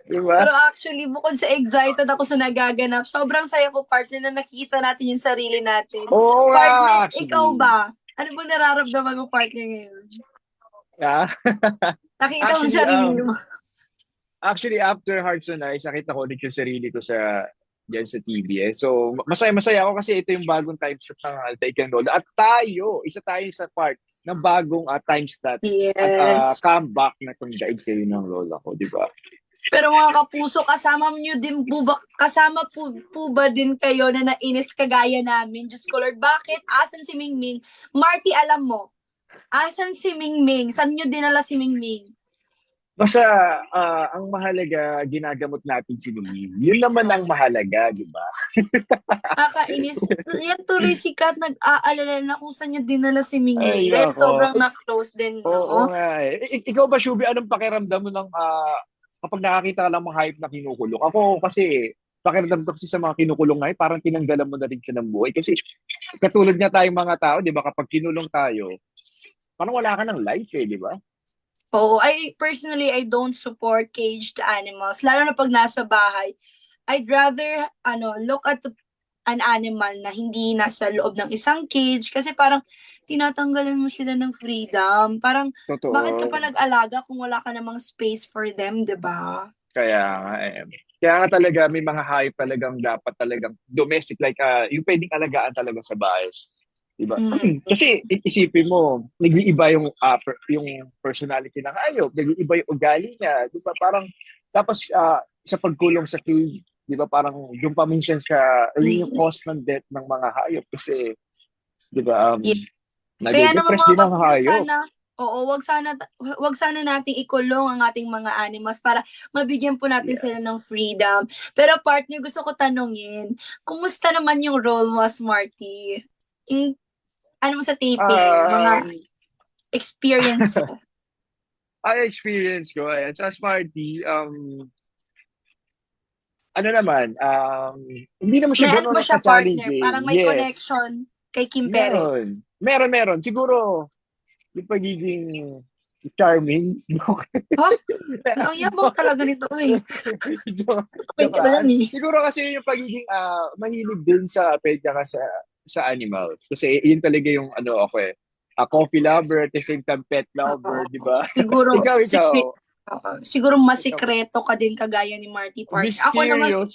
Diba? Pero actually, bukod sa excited ako sa nagaganap, sobrang saya ko, partner, na nakita natin yung sarili natin. Oo nga, Partner, ikaw actually. ba? Ano ba nararamdaman mo, partner, ngayon? Yeah. Nakita mo Actually, sarili mo. actually, after Hearts on Ice, nakita ko ulit yung sarili ko sa diyan sa TV eh. So, masaya-masaya ako kasi ito yung bagong time slot ng Take and Roll. At tayo, isa tayo sa part ng bagong time slot at Yes. comeback na itong Daig Kayo ng Lola ko, di ba? Pero mga kapuso, kasama nyo din po ba, kasama po ba din kayo na nainis kagaya namin? Diyos ko Lord, bakit? Asan si Mingming? Marty, alam mo, asan si Mingming? Saan nyo dinala si Mingming? Basta ang mahalaga, ginagamot natin si Louie. Yun naman ang mahalaga, di ba? Kakainis. Yan tuloy si Kat, nag-aalala na kung saan niya dinala si Mingming. Ay, Dahil ako. sobrang na-close din, Oo no? nga eh. Ikaw ba, Shubi, anong pakiramdam mo ng kapag nakakita ka lang mga hype na kinukulong? Ako kasi, pakiramdam ko kasi sa mga kinukulong ngayon, parang tinanggalan mo na rin siya ng buhay. Kasi katulad nga tayong mga tao, di ba, kapag kinulong tayo, parang wala ka ng life eh, di ba? Oo, personally, I don't support caged animals. Lalo na pag nasa bahay. I'd rather, look at an animal na hindi nasa loob ng isang cage kasi parang tinatanggalan mo sila ng freedom. Parang, bakit ka pa Totoo. nag-alaga kung wala ka namang space for them, 'di ba? Kaya nga eh. Kaya nga talaga may mga hayop talagang dapat talagang domestic like yung pwedeng alagaan talaga sa bahay. Diba? Mm. Kasi isipin mo, nag-iiba yung yung personality ng hayop, nag-iiba yung ugali niya, 'di ba? Parang tapos sa pagkulong sa cage, 'di ba? Parang yung paminsan siya, yun yung cause ng death ng mga hayop kasi 'di ba Yeah. Kaya naman nade-depress mga din ang kapuso, hayop. wag sana nating ikulong ang ating mga animals para mabigyan po natin Yeah. sila ng freedom. Pero partner, gusto ko tanungin, kumusta naman yung role mo as Marty? Yung, ano mo sa taping, mga Um, experiences. I experience ko, ayan, sa Smarty, ano naman, hindi naman May siya ano ba ganun siya, partner? ka-challenging. Parang may Yes, connection kay Kim Perez. meron. Meron. Siguro, yung pagiging charming. Ha? Ang yabang talaga nito eh. joke, Wait joke ka lang lang. eh. Siguro kasi yung pagiging mahilig din sa pet ka sa animals. Kasi yun talaga yung ano ako eh. A coffee lover at the same time pet Oo. lover, di ba? Siguro, ikaw. siguro mas Ikaw. sikreto ka din kagaya ni Marty, partner. Ako naman, Mysterious.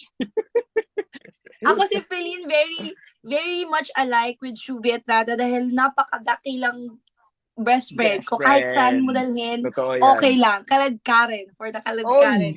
ako si Feline, very, very much alike with Shubi Estrada dahil napakadakilang best friend Best ko. Kahit saan mo friend. dalhin, Totoo okay yan. lang. Kalad Karen, for the Kalad Oy! Karen.